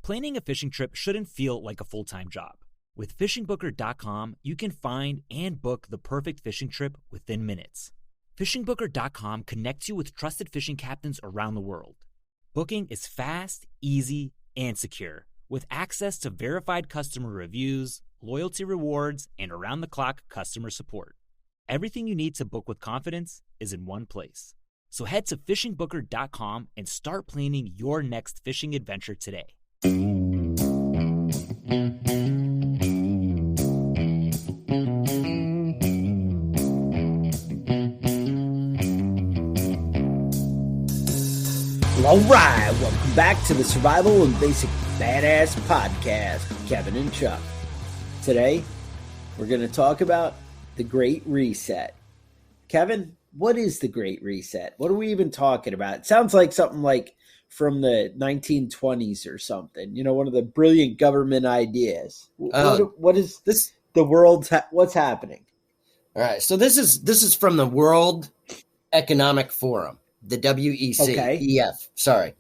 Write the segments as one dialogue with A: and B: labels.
A: Planning a fishing trip shouldn't feel like a full-time job. With fishingbooker.com, you can find and book the perfect fishing trip within minutes. Fishingbooker.com connects you with trusted fishing captains around the world. Booking is fast, easy, and secure, with access to verified customer reviews, loyalty rewards, and around-the-clock customer support. Everything you need to book with confidence is in one place. So head to fishingbooker.com and start planning your next fishing adventure today.
B: All right, welcome back to the Survival and Basic Badass Podcast with Kevin and Chuck. Today, we're going to talk about the Great Reset. Kevin, what is the Great Reset? What are we even talking about? It sounds like something like from the 1920s or something. You know, one of the brilliant government ideas. What is this? The world's what's happening?
C: All right, so this is from the World Economic Forum, the WEC.
B: Okay.
C: EF. Sorry,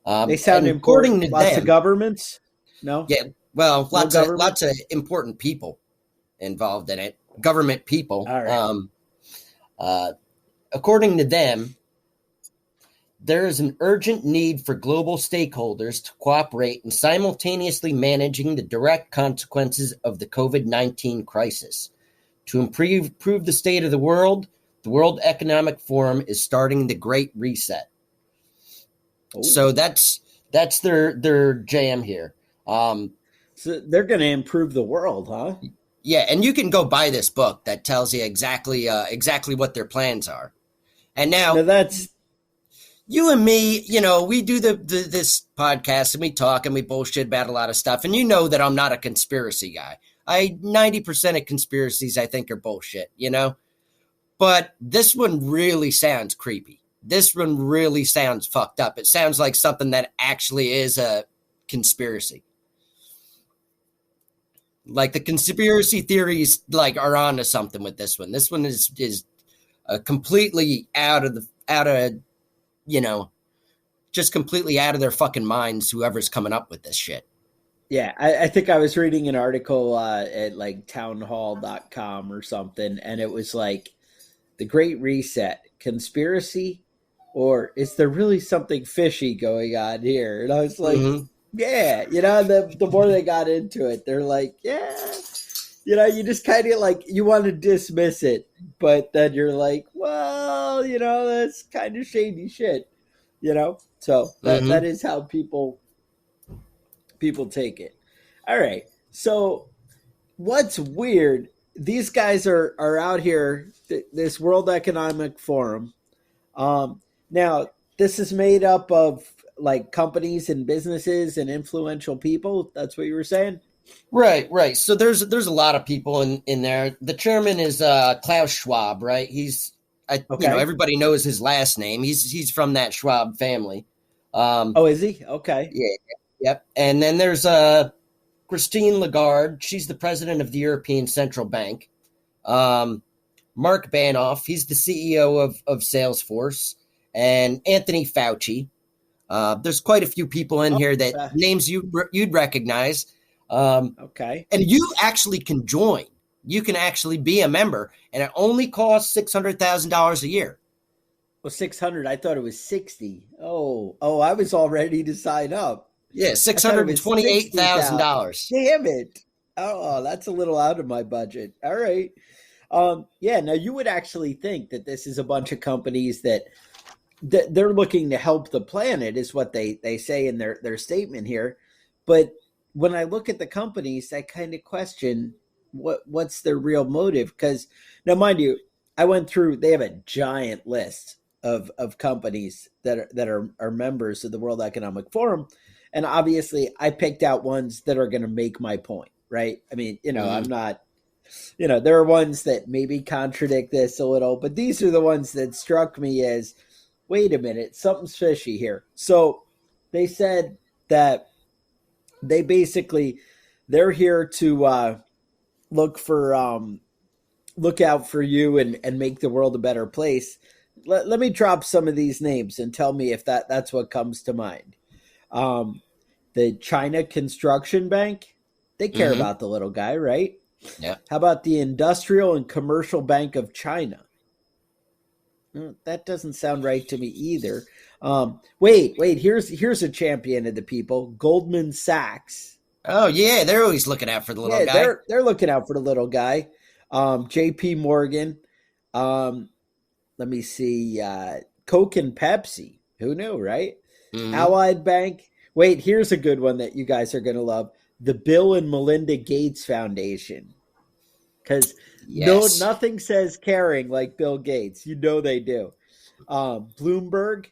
B: they sound important. Lots of governments. No.
C: Yeah. Well, lots of important people involved in it. Government people.
B: All right.
C: According to them, there is an urgent need for global stakeholders to cooperate in simultaneously managing the direct consequences of the COVID-19 crisis. To improve the state of the World Economic Forum is starting the Great Reset.
B: Oh.
C: So that's their jam here.
B: So they're going to improve the world, huh?
C: Yeah, and you can go buy this book that tells you exactly what their plans are. And now
B: that's
C: you and me, you know, we do this podcast and we talk and we bullshit about a lot of stuff. And you know that I'm not a conspiracy guy. 90% of conspiracies I think are bullshit, you know? But this one really sounds creepy. This one really sounds fucked up. It sounds like something that actually is a conspiracy. Like the conspiracy theories are onto something with this one. This one is completely out of just completely out of their fucking minds, whoever's coming up with this shit.
B: Yeah, I think I was reading an article at like townhall.com or something, and it was like the Great Reset, conspiracy, or is there really something fishy going on here? And I was like, yeah, you know, the more they got into it, they're like, yeah, you know, you just kind of like, you want to dismiss it, but then you're like, well, you know, that's kind of shady shit, you know? So that is how people take it. All right. So what's weird, these guys are out here, this World Economic Forum. Now, this is made up of like companies and businesses and influential people. That's what you were saying?
C: Right. So there's a lot of people in there. The chairman is Klaus Schwab, right? He's you know, everybody knows his last name. He's from that Schwab family.
B: Is he? Okay.
C: Yeah. Yep. And then there's Christine Lagarde. She's the president of the European Central Bank. Mark Banoff. He's the CEO of Salesforce. And Anthony Fauci. There's quite a few people in here that names you'd recognize.
B: Okay.
C: And you actually can join. You can actually be a member, and it only costs $600,000 a year.
B: Well, 600. I thought it was 60. Oh, I was all ready to sign up.
C: Yeah, $628,000.
B: Damn it. Oh, that's a little out of my budget. All right. Yeah, now you would actually think that this is a bunch of companies that they're looking to help the planet is what they say in their statement here. But when I look at the companies, I kind of question what's their real motive. Because now, mind you, I went through, they have a giant list of companies that are members of the World Economic Forum. And obviously I picked out ones that are going to make my point, right? I mean, you know, I'm not, you know, there are ones that maybe contradict this a little, but these are the ones that struck me as, wait a minute, something's fishy here. So they said that they're here to look out for you and make the world a better place. Let me drop some of these names and tell me if that's what comes to mind. The China Construction Bank, they care
C: Mm-hmm.
B: about the little guy, right?
C: Yeah.
B: How about the Industrial and Commercial Bank of China? That doesn't sound right to me either. Wait. Here's a champion of the people. Goldman Sachs.
C: Oh yeah, they're always looking out for the little
B: Yeah,
C: guy.
B: they're looking out for the little guy. J.P. Morgan. Let me see. Coke and Pepsi. Who knew, right?
C: Mm-hmm.
B: Allied Bank. Wait, here's a good one that you guys are going to love. The Bill and Melinda Gates Foundation. Because
C: Yes.
B: nothing says caring like Bill Gates. You know they do. Bloomberg.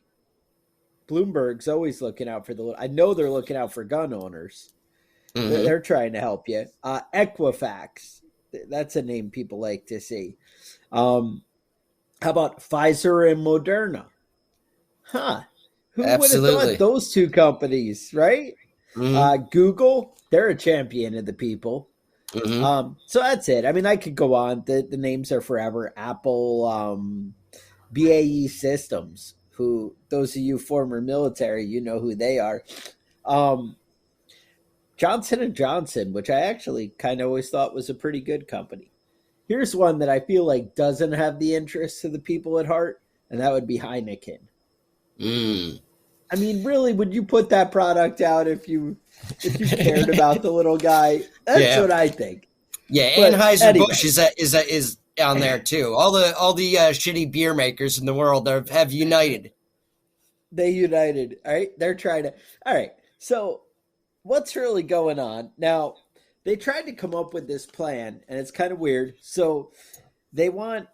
B: Bloomberg's always looking out for the. I know they're looking out for gun owners.
C: Mm-hmm.
B: They're trying to help you. Equifax. That's a name people like to see. How about Pfizer and Moderna? Huh. Who would have
C: Absolutely.
B: thought those two companies, right?
C: Mm-hmm.
B: Google, they're a champion of the people.
C: Mm-hmm.
B: So that's it. I mean, I could go on. The names are forever. Apple, BAE Systems, who those of you former military, you know who they are. Johnson and Johnson, which I actually kind of always thought was a pretty good company. Here's one that I feel like doesn't have the interests of the people at heart, and that would be Heineken.
C: Mm.
B: I mean, really, would you put that product out if you cared about the little guy? That's what I think.
C: Yeah,
B: But
C: Anheuser-Busch
B: anyway.
C: is on there too. All the shitty beer makers in the world have united.
B: They united. All right, they're trying to. All right, so what's really going on now? They tried to come up with this plan, and it's kind of weird. So they want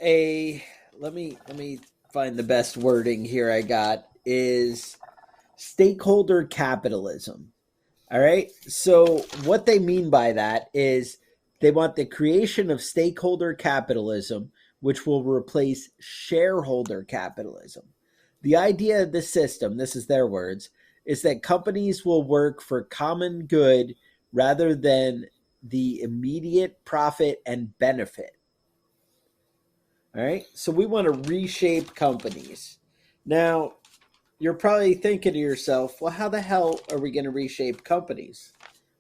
B: a. Let me find the best wording here. I got is stakeholder capitalism. All right. So what they mean by that is they want the creation of stakeholder capitalism, which will replace shareholder capitalism. The idea of the system, this is their words, is that companies will work for common good rather than the immediate profit and benefit. All right. So we want to reshape companies. Now, you're probably thinking to yourself, well, how the hell are we going to reshape companies?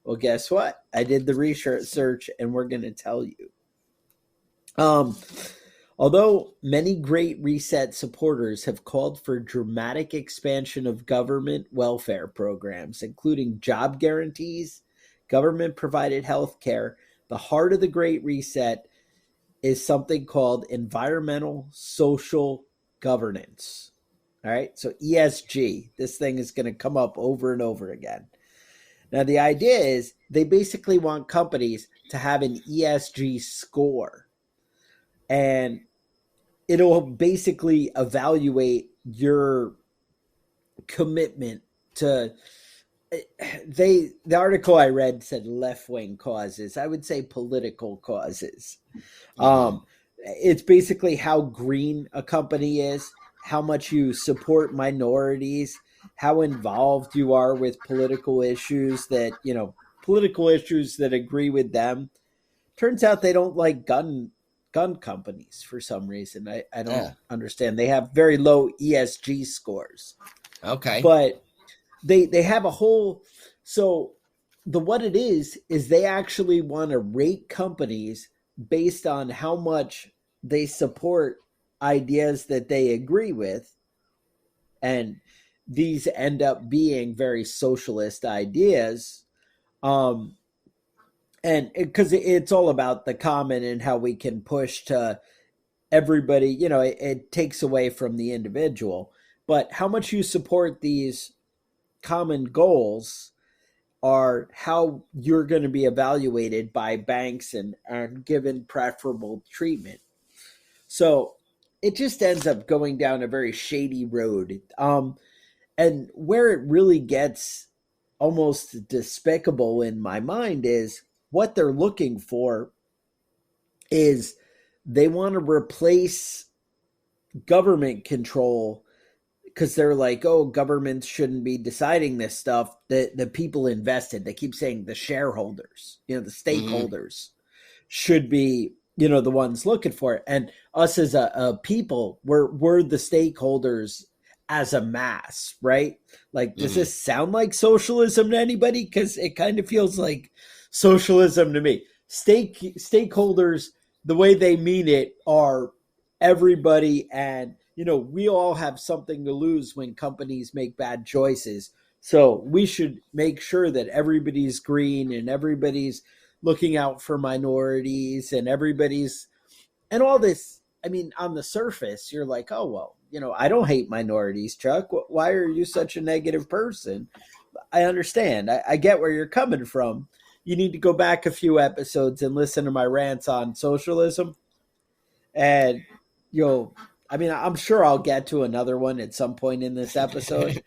B: Well, guess what? I did the research and we're going to tell you. Although many Great Reset supporters have called for dramatic expansion of government welfare programs, including job guarantees, government-provided health care, the heart of the Great Reset is something called environmental social governance. All right, so ESG, this thing is going to come up over and over again. Now, the idea is they basically want companies to have an ESG score, and it'll basically evaluate your commitment to. The article I read said left-wing causes. I would say political causes. It's basically how green a company is, how much you support minorities, how involved you are with political issues that agree with them. Turns out they don't like gun companies for some reason. I don't understand. They have very low ESG scores.
C: Okay.
B: But they have a whole what it is they actually want to rate companies based on how much they support ideas that they agree with, and these end up being very socialist ideas, and because it's all about the common and how we can push to everybody. It takes away from the individual, but how much you support these common goals are how you're going to be evaluated by banks and are given preferable treatment. So it just ends up going down a very shady road. And where it really gets almost despicable in my mind is what they're looking for is they want to replace government control, because they're like, oh, governments shouldn't be deciding this stuff. The people invested, they keep saying the shareholders, the stakeholders should be, the ones looking for it. And us as a people, we're the stakeholders as a mass, right? Like, does this sound like socialism to anybody? Because it kind of feels like socialism to me. Stakeholders, the way they mean it, are everybody, and we all have something to lose when companies make bad choices. So we should make sure that everybody's green and everybody's looking out for minorities and everybody's and all this. I mean, on the surface, you're like, oh, well, I don't hate minorities, Chuck. Why are you such a negative person? I understand. I get where you're coming from. You need to go back a few episodes and listen to my rants on socialism. And I'm sure I'll get to another one at some point in this episode.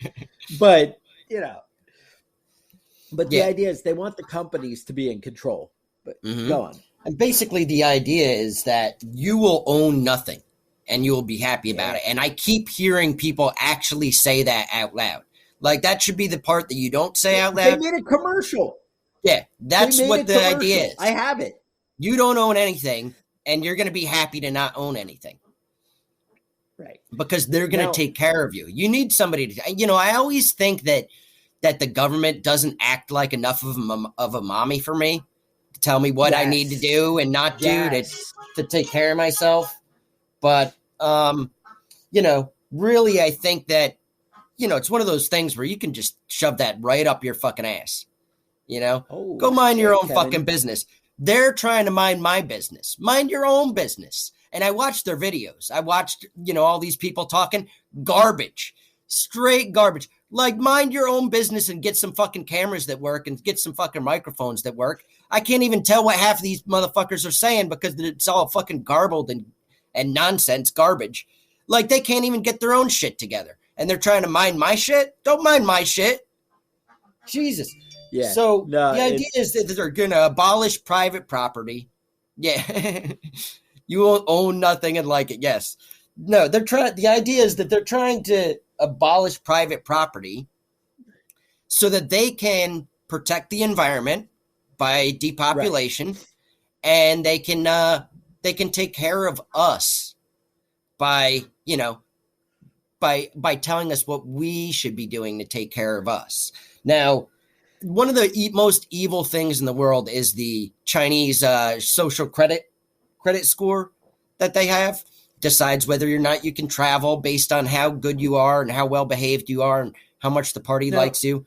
B: But the idea is they want the companies to be in control. But go on.
C: And basically the idea is that you will own nothing and you will be happy about it. And I keep hearing people actually say that out loud. Like, that should be the part that you don't say out loud.
B: They made a commercial.
C: Yeah, that's what the idea is.
B: I have it.
C: You don't own anything, and you're going to be happy to not own anything.
B: Right.
C: Because they're going to take care of you. You need somebody to, I always think that the government doesn't act like enough of a mommy for me to tell me what I need to do and not do to take care of myself. But, really, I think that, it's one of those things where you can just shove that right up your fucking ass. Go mind your own fucking business. They're trying to mind my business. Mind your own business. And I watched their videos. I watched, all these people talking garbage, straight garbage. Like, mind your own business and get some fucking cameras that work and get some fucking microphones that work. I can't even tell what half of these motherfuckers are saying because it's all fucking garbled and nonsense garbage. Like, they can't even get their own shit together. And they're trying to mind my shit? Don't mind my shit. Jesus.
B: Yeah.
C: So the idea is that they're going to abolish private property. Yeah. You won't own nothing and like it. Yes. No, the idea is that they're trying to abolish private property so that they can protect the environment by depopulation, and they can take care of us by telling us what we should be doing to take care of us. Now, one of the most evil things in the world is the Chinese social credit score that they have. Decides whether or not you can travel based on how good you are and how well behaved you are and how much the party likes you.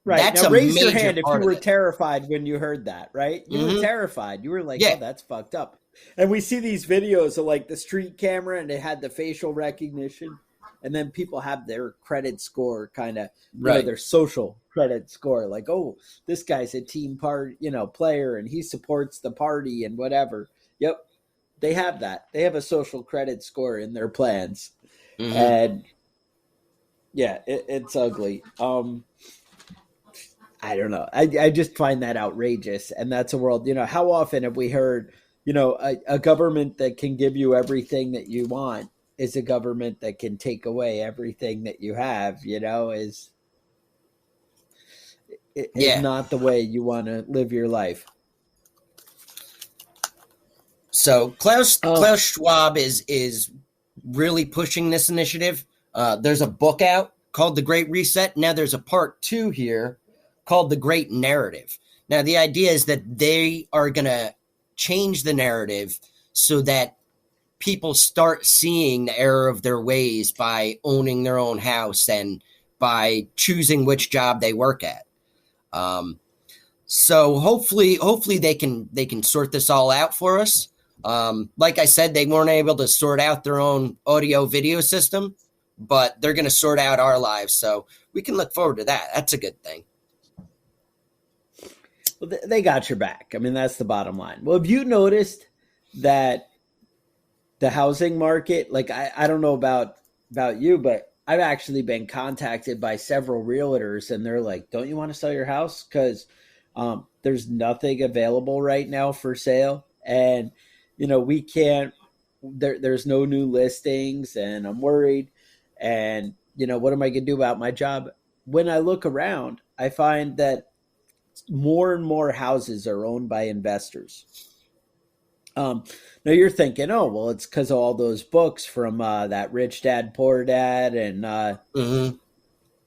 B: Right.
C: That's
B: now,
C: a
B: raise
C: major
B: your hand if you were
C: it.
B: terrified when you heard that, right? You were terrified. You were like, oh, that's fucked up. And we see these videos of like the street camera and it had the facial recognition. And then people have their credit score kind of, their social credit score. Like, oh, this guy's a team player and he supports the party and whatever. Yep. They have that. They have a social credit score in their plans. And yeah, it's ugly. I don't know. I just find that outrageous. And that's a world, how often have we heard, a government that can give you everything that you want is a government that can take away everything that you have, is not the way you want to live your life.
C: So Klaus Schwab is really pushing this initiative. There's a book out called The Great Reset. Now there's a part 2 here called The Great Narrative. Now the idea is that they are going to change the narrative so that people start seeing the error of their ways by owning their own house and by choosing which job they work at. So hopefully they can sort this all out for us. Like I said, they weren't able to sort out their own audio video system, but they're going to sort out our lives. So we can look forward to that. That's a good thing.
B: Well, they got your back. I mean, that's the bottom line. Well, have you noticed that the housing market, like, I don't know about you, but I've actually been contacted by several realtors and they're like, don't you want to sell your house? Because there's nothing available right now for sale. And we can't, there's no new listings and I'm worried. And, what am I going to do about my job? When I look around, I find that more and more houses are owned by investors. Now you're thinking, oh, well, it's because of all those books from that Rich Dad, Poor Dad, and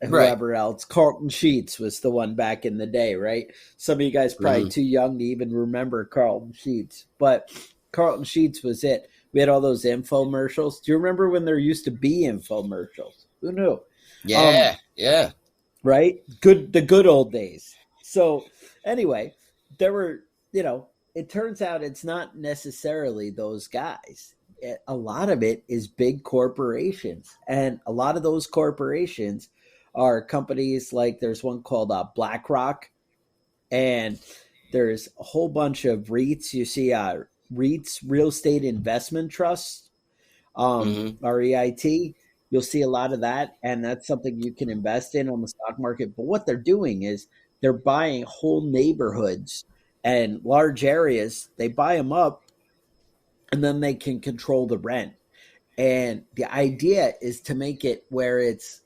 C: Right.
B: whoever else. Carlton Sheets was the one back in the day, right? Some of you guys probably too young to even remember Carlton Sheets, but Carlton Sheets was it. We had all those infomercials. Do you remember when there used to be infomercials? Who knew?
C: Yeah. Yeah.
B: Right? The good old days. So anyway, there were, it turns out it's not necessarily those guys. A lot of it is big corporations. And a lot of those corporations are companies like there's one called BlackRock, and there's a whole bunch of REITs. You see REITs, real estate investment trusts, REIT. You'll see a lot of that, and that's something you can invest in on the stock market. But what they're doing is they're buying whole neighborhoods and large areas. They buy them up, and then they can control the rent. And the idea is to make it where it's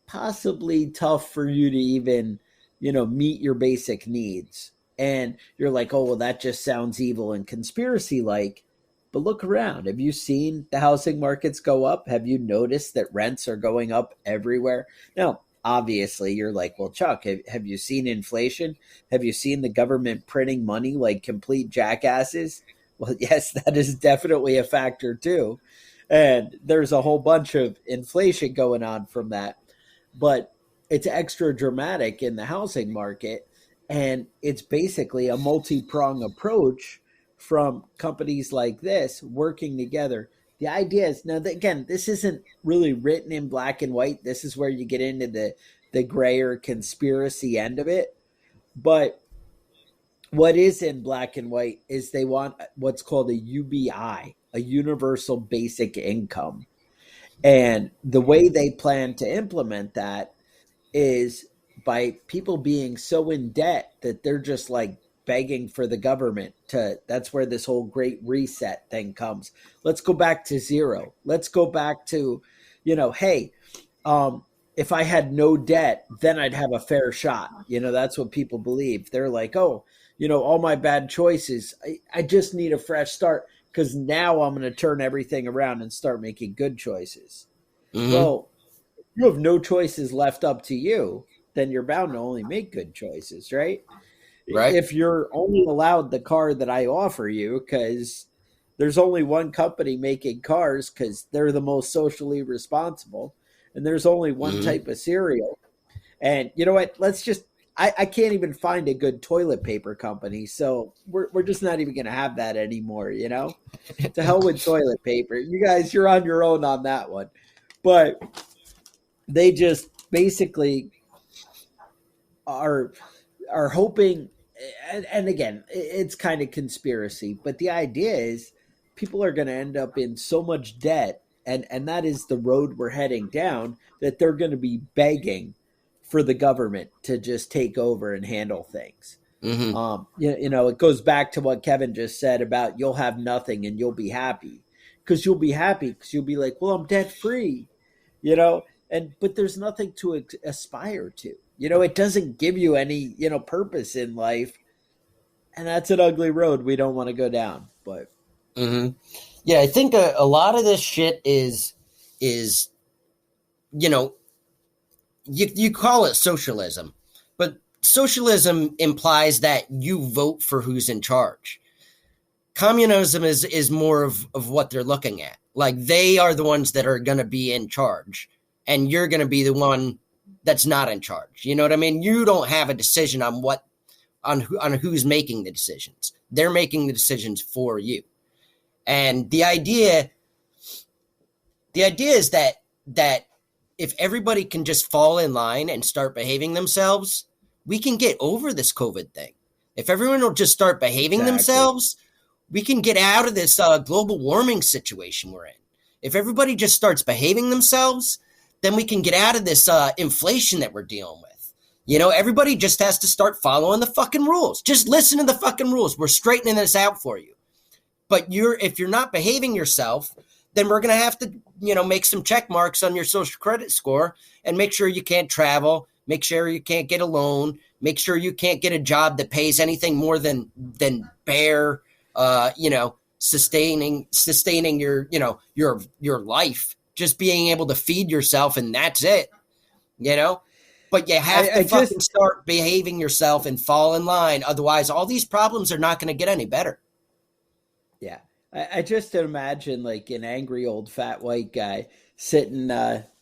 B: possibly tough for you to even, meet your basic needs. And you're like, oh, well, that just sounds evil and conspiracy like. But look around. Have you seen the housing markets go up? Have you noticed that rents are going up everywhere? Now, obviously, you're like, well, Chuck, have you seen inflation? Have you seen the government printing money like complete jackasses? Well, yes, that is definitely a factor too. And there's a whole bunch of inflation going on from that. But it's extra dramatic in the housing market. And it's basically a multi-pronged approach from companies like this working together. The idea is, now, again, this isn't really written in black and white. This is where you get into the grayer conspiracy end of it. But what is in black and white is they want what's called a UBI, a universal basic income. And the way they plan to implement that is by people being so in debt that they're just like begging for the government that's where this whole great reset thing comes. Let's go back to zero. Let's go back to, hey, if I had no debt, then I'd have a fair shot. That's what people believe. They're like, oh, all my bad choices, I just need a fresh start because now I'm going to turn everything around and start making good choices. Well, if you have no choices left up to you, then you're bound to only make good choices, right?
C: Right.
B: If you're only allowed the car that I offer you, because there's only one company making cars because they're the most socially responsible, and there's only one type of cereal. And you know what? I can't even find a good toilet paper company, so we're just not even going to have that anymore, To hell with toilet paper. You guys, you're on your own on that one. But they just basically are hoping, and again, it's kind of conspiracy, but the idea is people are going to end up in so much debt, and that is the road we're heading down, that they're going to be begging for the government to just take over and handle things. It goes back to what Kevin just said about you'll have nothing and you'll be happy. Because you'll be happy because you'll be like, well, I'm debt free, but there's nothing to aspire to. It doesn't give you any, purpose in life. And that's an ugly road we don't want to go down. But
C: yeah, I think a lot of this shit is you call it socialism, but socialism implies that you vote for who's in charge. Communism is more of what they're looking at. Like, they are the ones that are going to be in charge, and you're going to be the one that's not in charge. You know what I mean? You don't have a decision on who's making the decisions. They're making the decisions for you. And the idea is that if everybody can just fall in line and start behaving themselves, we can get over this COVID thing. If everyone will just start behaving themselves, we can get out of this global warming situation we're in. If everybody just starts behaving themselves, then we can get out of this inflation that we're dealing with. Everybody just has to start following the fucking rules. Just listen to the fucking rules. We're straightening this out for you. But if you're not behaving yourself, then we're going to have to, make some check marks on your social credit score and make sure you can't travel, make sure you can't get a loan, make sure you can't get a job that pays anything more than bare, sustaining your, your life, just being able to feed yourself, and that's it, But you have to fucking start behaving yourself and fall in line. Otherwise, all these problems are not going to get any better.
B: Yeah. I just imagine like an angry old fat white guy sitting,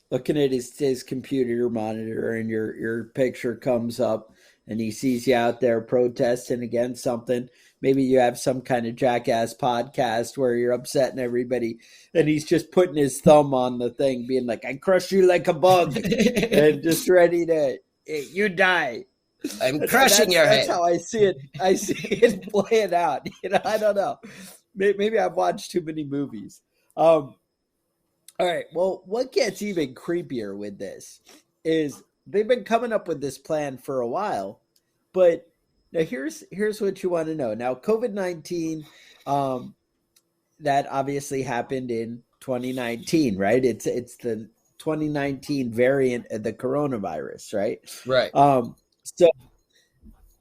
B: looking at his computer monitor, and your picture comes up and he sees you out there protesting against something. Maybe you have some kind of jackass podcast where you're upsetting everybody, and he's just putting his thumb on the thing, being like, I crush you like a bug, and just ready to, you die.
C: I'm crushing your head.
B: That's how I see it. I see it playing out. I don't know. Maybe I've watched too many movies. All right. Well, what gets even creepier with this is they've been coming up with this plan for a while, but now here's what you want to know. Now, COVID-19, that obviously happened in 2019, right? It's the 2019 variant of the coronavirus, right?
C: Right.
B: So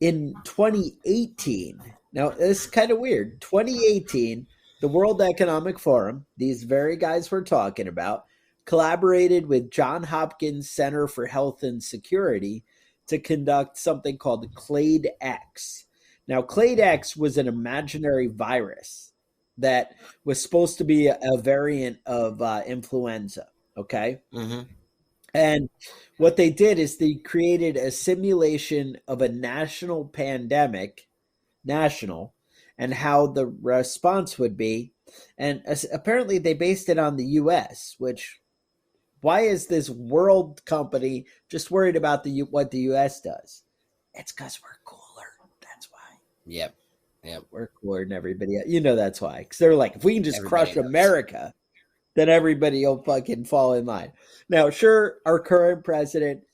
B: in 2018, now this is kind of weird. 2018, the World Economic Forum, these very guys we're talking about, collaborated with Johns Hopkins Center for Health and Security to conduct something called Clade X. Now, Clade X was an imaginary virus that was supposed to be a variant of influenza, okay?
C: Mm-hmm.
B: And what they did is they created a simulation of a national pandemic, and how the response would be. And apparently they based it on the U.S., which, why is this world company just worried about what the U.S. does? It's because we're cooler. That's why.
C: Yep.
B: We're cooler than everybody else. That's why. Because they're like, if we can just crush America, then everybody will fucking fall in line. Now, sure, our current president,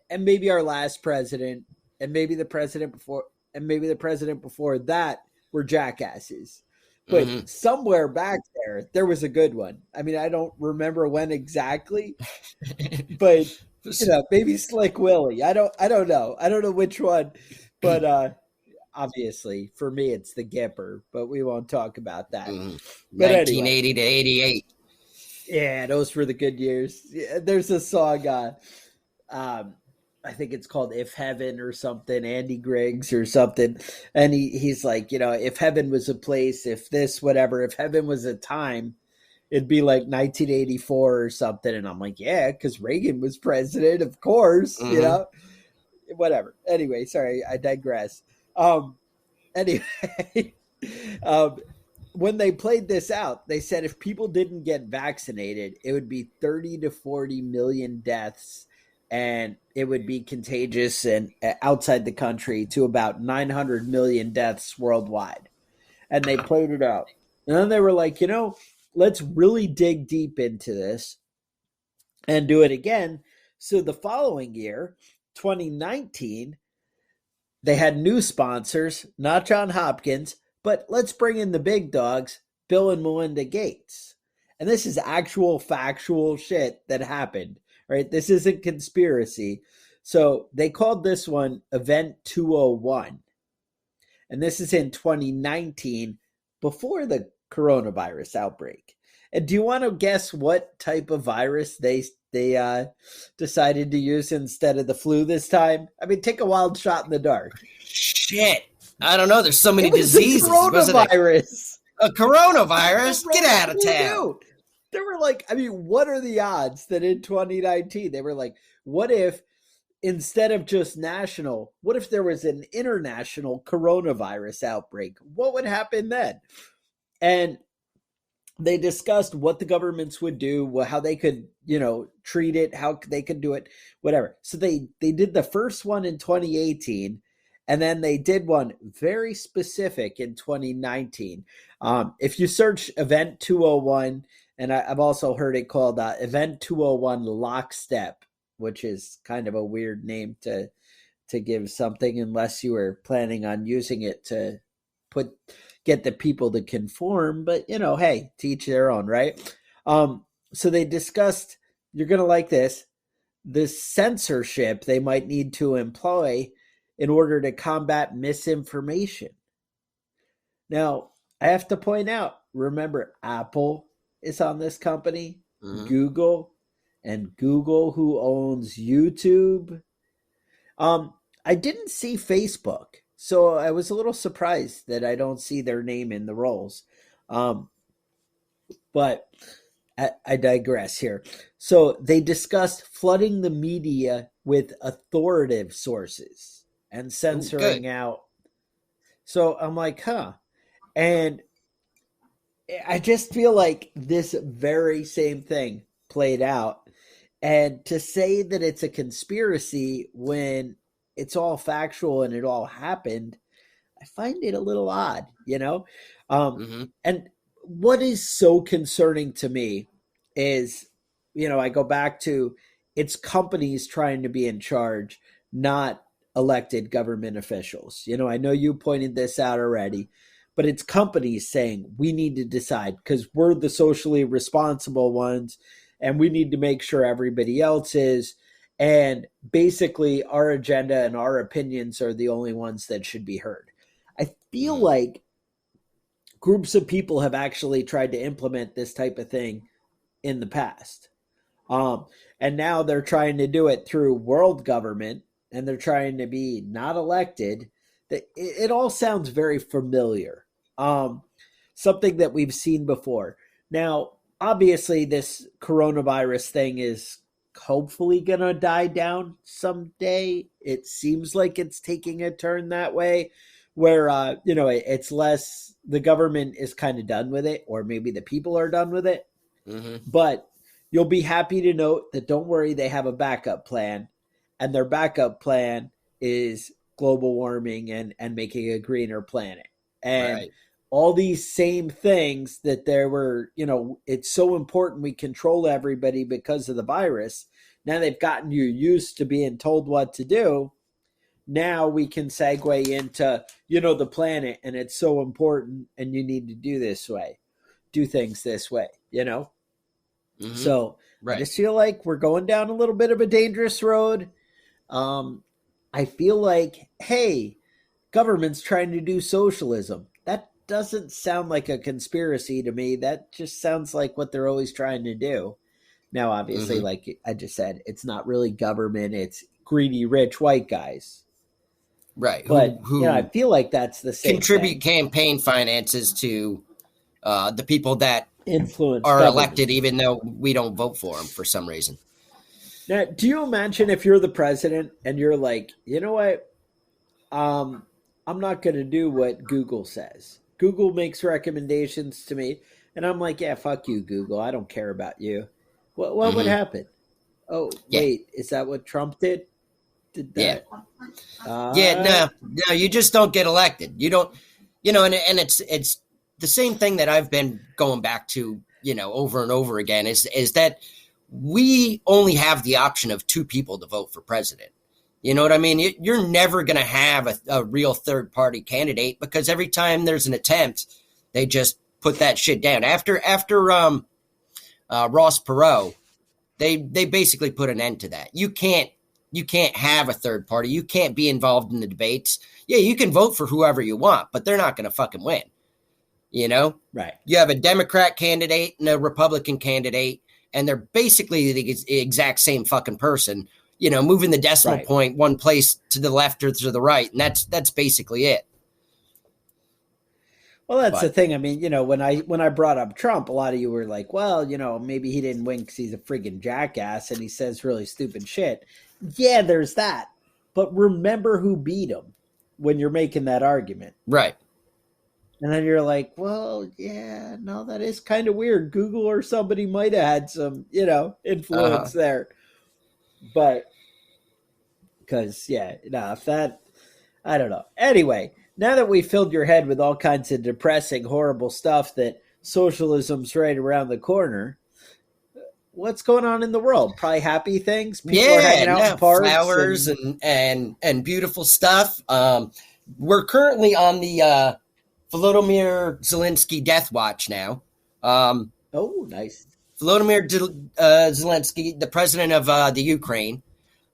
B: and maybe our last president, and maybe the president before, and maybe the president before that were jackasses. But somewhere back there was a good one. I mean, I don't remember when exactly, but maybe Slick Willie. I don't know. I don't know which one, but obviously for me it's the Gipper. But we won't talk about that. But
C: 1980 to 88.
B: Yeah, those were the good years. Yeah, there's a song. I think it's called "If Heaven" or something. Andy Griggs or something, and he's like, if heaven was a place, if this, whatever, if heaven was a time, it'd be like 1984 or something. And I'm like, yeah, because Reagan was president, of course, whatever. Anyway, sorry, I digress. Anyway, when they played this out, they said if people didn't get vaccinated, it would be 30 to 40 million deaths, and it would be contagious and outside the country to about 900 million deaths worldwide. And they played it out. And then they were like, let's really dig deep into this and do it again. So the following year, 2019, they had new sponsors, not Johns Hopkins, but let's bring in the big dogs, Bill and Melinda Gates. And this is actual factual shit that happened, right? This isn't conspiracy. So they called this one Event 201. And this is in 2019, before the coronavirus outbreak. And do you want to guess what type of virus they decided to use instead of the flu this time? I mean, take a wild shot in the dark.
C: Shit. I don't know. There's so many diseases.
B: Coronavirus.
C: A coronavirus? Get out of town.
B: They were like, I mean, what are the odds that in 2019, they were like, what if instead of just national, what if there was an international coronavirus outbreak? What would happen then? And they discussed what the governments would do, how they could, treat it, how they could do it, whatever. So they did the first one in 2018, and then they did one very specific in 2019. If you search Event 201, and I've also heard it called Event 201 Lockstep, which is kind of a weird name to give something unless you were planning on using it to get the people to conform. But, hey, to each their own, right? So they discussed, you're going to like this, the censorship they might need to employ in order to combat misinformation. Now, I have to point out, remember, Apple is on this company,
C: Mm-hmm.
B: Google, and Google, who owns YouTube. Um, I didn't see Facebook, so I was a little surprised that I don't see their name in the roles. Um, but I digress here. So they discussed flooding the media with authoritative sources and
C: Ooh, good.
B: censoring out. So I'm like, huh. And I just feel like this very same thing played out. And to say that it's a conspiracy when it's all factual and it all happened, I find it a little odd, you know?
C: Mm-hmm.
B: And what is so concerning to me is, I go back to it's companies trying to be in charge, not elected government officials. I know you pointed this out already, but it's companies saying we need to decide because we're the socially responsible ones and we need to make sure everybody else is. And basically, our agenda and our opinions are the only ones that should be heard. I feel
C: Mm-hmm.
B: like groups of people have actually tried to implement this type of thing in the past. Um, and now they're trying to do it through world government and they're trying to be not elected. It all sounds very familiar. Something that we've seen before. Now, obviously, this coronavirus thing is hopefully going to die down someday. It seems like it's taking a turn that way where, it's less, the government is kind of done with it, or maybe the people are done with it.
C: Mm-hmm.
B: But you'll be happy to note that don't worry, they have a backup plan. And their backup plan is global warming and making a greener planet. And
C: Right.
B: all these same things that there were, it's so important we control everybody because of the virus. Now they've gotten you used to being told what to do. Now we can segue into, the planet, and it's so important and you need to do things this way.
C: Mm-hmm.
B: So I
C: Right.
B: just feel like we're going down a little bit of a dangerous road. I feel like, hey, government's trying to do socialism. That doesn't sound like a conspiracy to me. That just sounds like what they're always trying to do. Now, obviously,
C: Mm-hmm.
B: like I just said, it's not really government, it's greedy, rich white guys.
C: Right. Who
B: But, I
C: who
B: feel like that's the same
C: contribute
B: thing.
C: campaign finances to the people that
B: Influence
C: are
B: government.
C: elected, even though we don't vote for them for some reason.
B: Now, do you imagine if you're the president and you're like, you know what? I'm not going to do what Google says. Google makes recommendations to me, and I'm like, yeah, fuck you, Google. I don't care about you. What would
C: Mm-hmm.
B: happen? Oh,
C: Yeah.
B: wait, is that what Trump did? Did
C: Yeah.
B: that?
C: Yeah.
B: Uh,
C: No. You just don't get elected. You don't. And it's the same thing that I've been going back to, over and over again is that we only have the option of two people to vote for president. You know what I mean? You're never going to have a real third party candidate because every time there's an attempt, they just put that shit down. After Ross Perot, they basically put an end to that. You can't have a third party. You can't be involved in the debates. Yeah, you can vote for whoever you want, but they're not going to fucking win.
B: right.
C: You have a Democrat candidate and a Republican candidate, and they're basically the exact same fucking person. Moving the decimal
B: Right.
C: point one place to the left or to the right, and that's basically it.
B: Well, that's the
C: But
B: thing. I mean, when I brought up Trump, a lot of you were like, well, maybe he didn't win because he's a friggin' jackass and he says really stupid shit. Yeah, there's that. But remember who beat him when you're making that argument.
C: right,
B: And then you're like, well, yeah, no, that is kind of weird. Google or somebody might have had some, influence there. But because, if that, I don't know. Anyway, now that we filled your head with all kinds of depressing, horrible stuff that socialism's right around the corner, what's going on in the world? Probably happy things. People are hanging out in parks.
C: flowers and beautiful stuff. We're currently on the Volodymyr Zelensky death watch now.
B: Oh, nice.
C: Volodymyr Zelensky, the president of the Ukraine,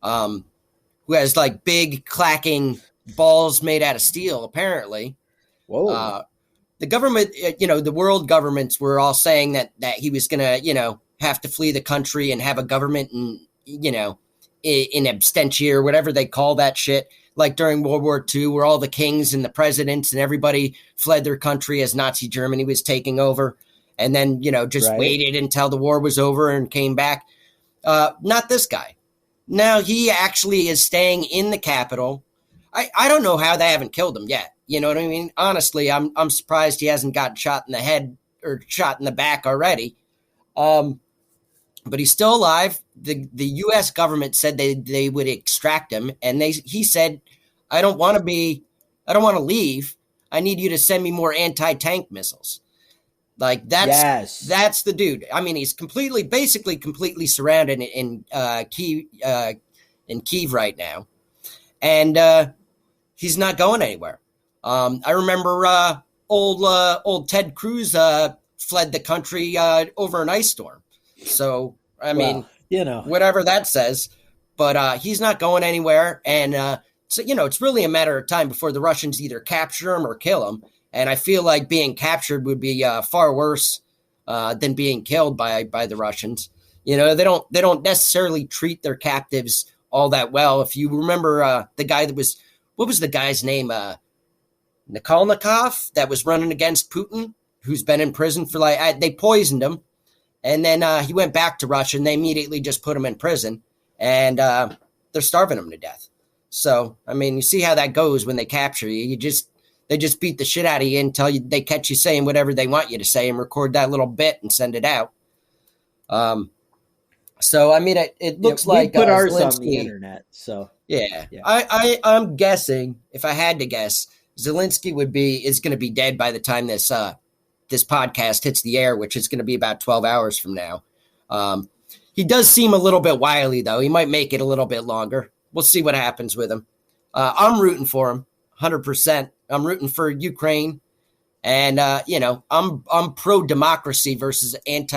C: who has like big clacking balls made out of steel, apparently.
B: Whoa.
C: the government, the world governments were all saying that he was going to, have to flee the country and have a government in absentia or whatever they call that shit. Like during World War II, where all the kings and the presidents and everybody fled their country as Nazi Germany was taking over. And then, just waited until the war was over and came back. Not this guy. Now he actually is staying in the capital. I don't know how they haven't killed him yet. You know what I mean? Honestly, I'm surprised he hasn't gotten shot in the head or shot in the back already. But he's still alive. The U.S. government said they would extract him, and he said, I don't want to leave. I need you to send me more anti-tank missiles. Like that's the dude. I mean, he's basically completely surrounded in Kyiv right now, and he's not going anywhere. I remember old Ted Cruz fled the country over an ice storm. So I mean, whatever that says, but he's not going anywhere, and so it's really a matter of time before the Russians either capture him or kill him. And I feel like being captured would be far worse than being killed by the Russians. They don't necessarily treat their captives all that well. If you remember the guy what was the guy's name? Nikolnikov, that was running against Putin, who's been in prison for they poisoned him. And then he went back to Russia, and they immediately just put him in prison, and they're starving him to death. So, I mean, you see how that goes when they capture you. They just beat the shit out of you until they catch you saying whatever they want you to say and record that little bit and send it out. So, I mean, it looks like
B: we put ours
C: Zelensky,
B: on the internet. So,
C: yeah. I'm guessing, if I had to guess, Zelensky is going to be dead by the time this podcast hits the air, which is going to be about 12 hours from now. He does seem a little bit wily, though. He might make it a little bit longer. We'll see what happens with him. I'm rooting for him, 100%. I'm rooting for Ukraine, and I'm pro-democracy versus I'm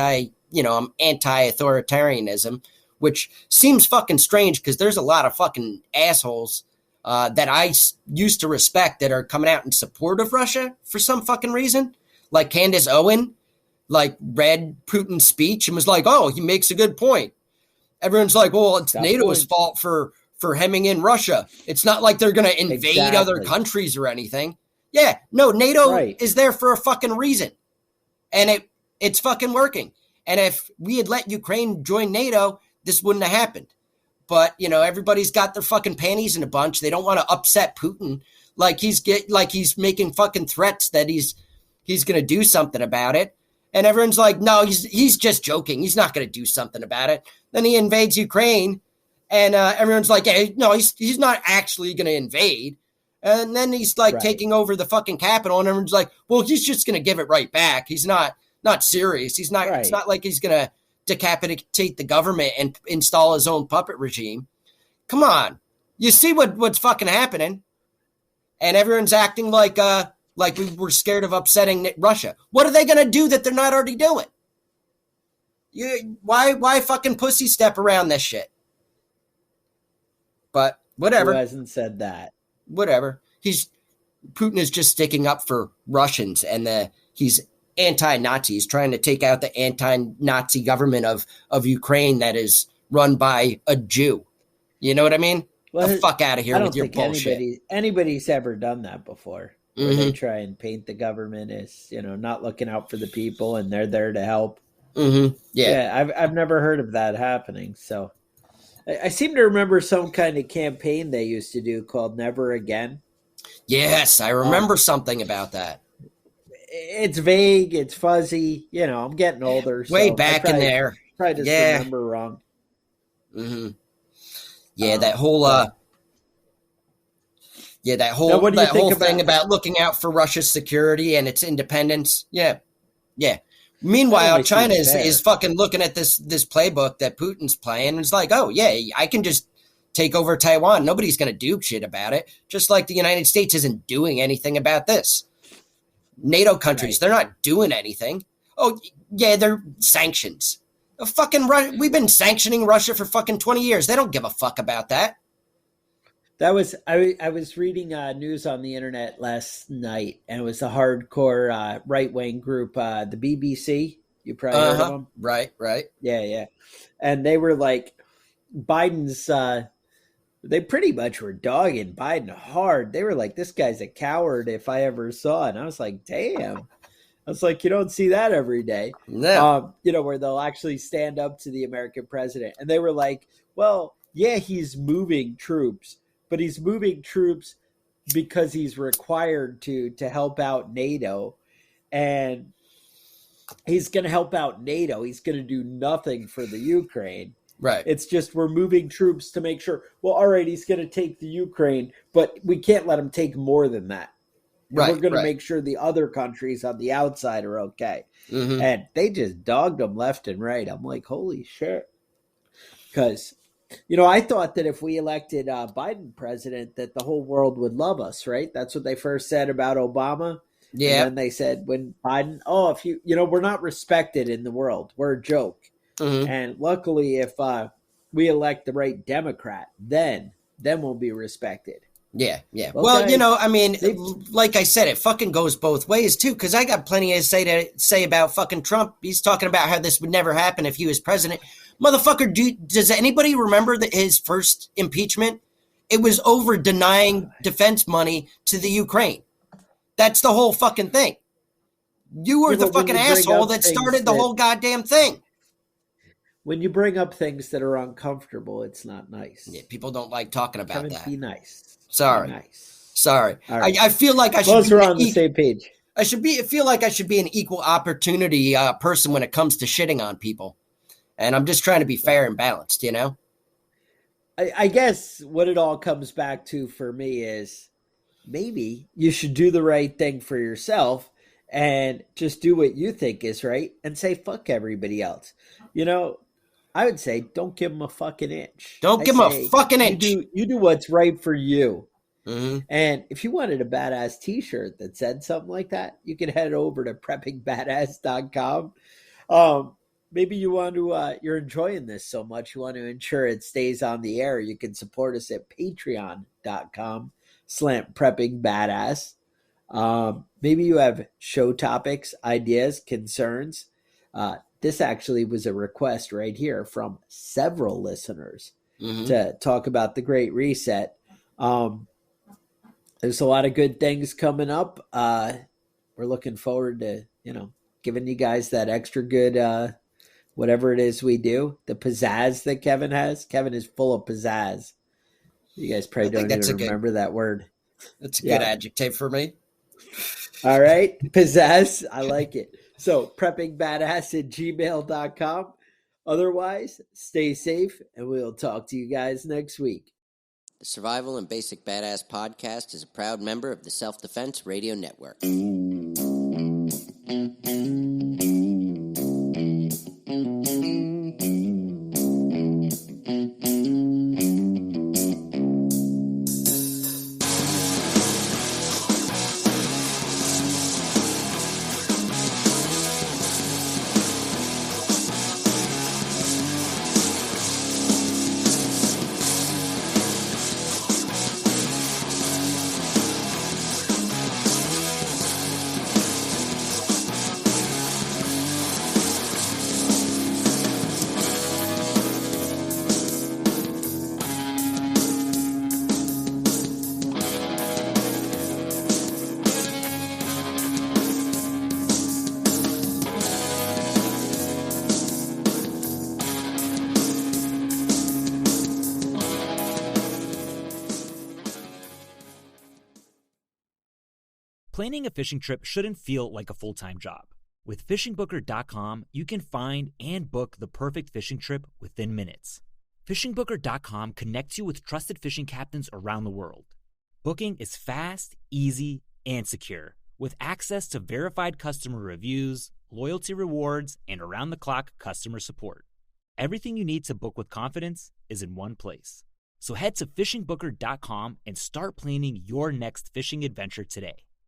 C: anti-authoritarianism, which seems fucking strange because there's a lot of fucking assholes that I used to respect that are coming out in support of Russia for some fucking reason. Like Candace Owen, read Putin's speech and was like, "Oh, he makes a good point." Everyone's like, "Well, it's NATO's fault for hemming in Russia. It's not like they're going to invade other countries or anything." Yeah, no, NATO is there for a fucking reason, and it's fucking working. And if we had let Ukraine join NATO, this wouldn't have happened. But everybody's got their fucking panties in a bunch. They don't want to upset Putin. He's making fucking threats that he's going to do something about it. And everyone's like, no, he's just joking. He's not going to do something about it. Then he invades Ukraine, and everyone's like, hey, no, he's not actually going to invade. And then he's taking over the fucking capital, and everyone's like, well, he's just going to give it right back. He's not serious. He's not. It's not like he's going to decapitate the government and install his own puppet regime. Come on, you see what's fucking happening, and everyone's acting like we were scared of upsetting Russia. What are they going to do that they're not already doing? Why fucking pussy step around this shit? But whatever.
B: Who hasn't said that?
C: Whatever. Putin is just sticking up for Russians, and he's anti-Nazi. He's trying to take out the anti-Nazi government of Ukraine that is run by a Jew. You know what I mean?
B: Well,
C: the fuck out of here with your bullshit.
B: Anybody's ever done that before. Where they try and paint the government as, not looking out for the people, and they're there to help.
C: Mm-hmm. Yeah.
B: I've never heard of that happening. So I seem to remember some kind of campaign they used to do called Never Again.
C: Yes, I remember something about that.
B: It's vague. It's fuzzy. I'm getting older.
C: Way back in there.
B: Probably just remember wrong.
C: Mm-hmm. Yeah, that whole thing about looking out for Russia's security and its independence. Yeah. Meanwhile, China is fucking looking at this playbook that Putin's playing, and it's like, oh yeah, I can just take over Taiwan. Nobody's going to do shit about it. Just like the United States isn't doing anything about this. NATO countries, they're not doing anything. Oh yeah, they're sanctions. We've been sanctioning Russia for fucking 20 years. They don't give a fuck about that.
B: That was I was reading news on the internet last night, and it was a hardcore right wing group, the BBC. You probably heard of them,
C: Right.
B: yeah. And they were like Biden's. They pretty much were dogging Biden hard. They were like, "This guy's a coward if I ever saw it." And I was like, "Damn." I was like, you don't see that every day.
C: No.
B: Where they'll actually stand up to the American president. And they were like, well, yeah, he's moving troops, but he's moving troops because he's required to help out NATO. And he's going to help out NATO. He's going to do nothing for the Ukraine.
C: Right.
B: It's just we're moving troops to make sure, well, all right, he's going to take the Ukraine, but we can't let him take more than that. We're going to make sure the other countries on the outside are okay.
C: Mm-hmm.
B: And they just dogged them left and right. I'm like, holy shit. Because, I thought that if we elected Biden president, that the whole world would love us, right? That's what they first said about Obama.
C: Yeah.
B: And then they said when Biden, if we're not respected in the world. We're a joke.
C: Mm-hmm.
B: And luckily, if we elect the right Democrat, then we'll be respected.
C: Yeah.
B: Okay.
C: Well, like I said, it fucking goes both ways too. Because I got plenty to say about fucking Trump. He's talking about how this would never happen if he was president. Motherfucker, does anybody remember his first impeachment? It was over denying defense money to the Ukraine. That's the whole fucking thing. You were the fucking asshole that started the whole goddamn thing.
B: When you bring up things that are uncomfortable, it's not nice.
C: Yeah, people don't like talking about that.
B: Be nice.
C: Sorry.
B: Be nice.
C: Sorry.
B: Right.
C: I feel like I should
B: be on the same page.
C: I feel like I should be an equal opportunity person when it comes to shitting on people. And I'm just trying to be fair and balanced,
B: I guess what it all comes back to for me is maybe you should do the right thing for yourself and just do what you think is right and say fuck everybody else. I would say don't give them a fucking inch.
C: Don't give them a fucking inch.
B: You do what's right for you.
C: Mm-hmm.
B: And if you wanted a badass t-shirt that said something like that, you can head over to preppingbadass.com. Maybe you want to, you're enjoying this so much, you want to ensure it stays on the air. You can support us at patreon.com/preppingbadass. Maybe you have show topics, ideas, concerns. This actually was a request right here from several listeners to talk about the Great Reset. There's a lot of good things coming up. We're looking forward to, giving you guys that extra good, whatever it is we do. The pizzazz that Kevin has. Kevin is full of pizzazz. You guys probably don't even remember that word.
C: That's a good adjective for me.
B: All right. Pizzazz. I like it. So preppingbadass@gmail.com. Otherwise, stay safe and we'll talk to you guys next week.
C: The Survival and Basic Badass podcast is a proud member of the Self-Defense Radio Network.
A: Planning a fishing trip shouldn't feel like a full-time job. With FishingBooker.com, you can find and book the perfect fishing trip within minutes. FishingBooker.com connects you with trusted fishing captains around the world. Booking is fast, easy, and secure, with access to verified customer reviews, loyalty rewards, and around-the-clock customer support. Everything you need to book with confidence is in one place. So head to FishingBooker.com and start planning your next fishing adventure today.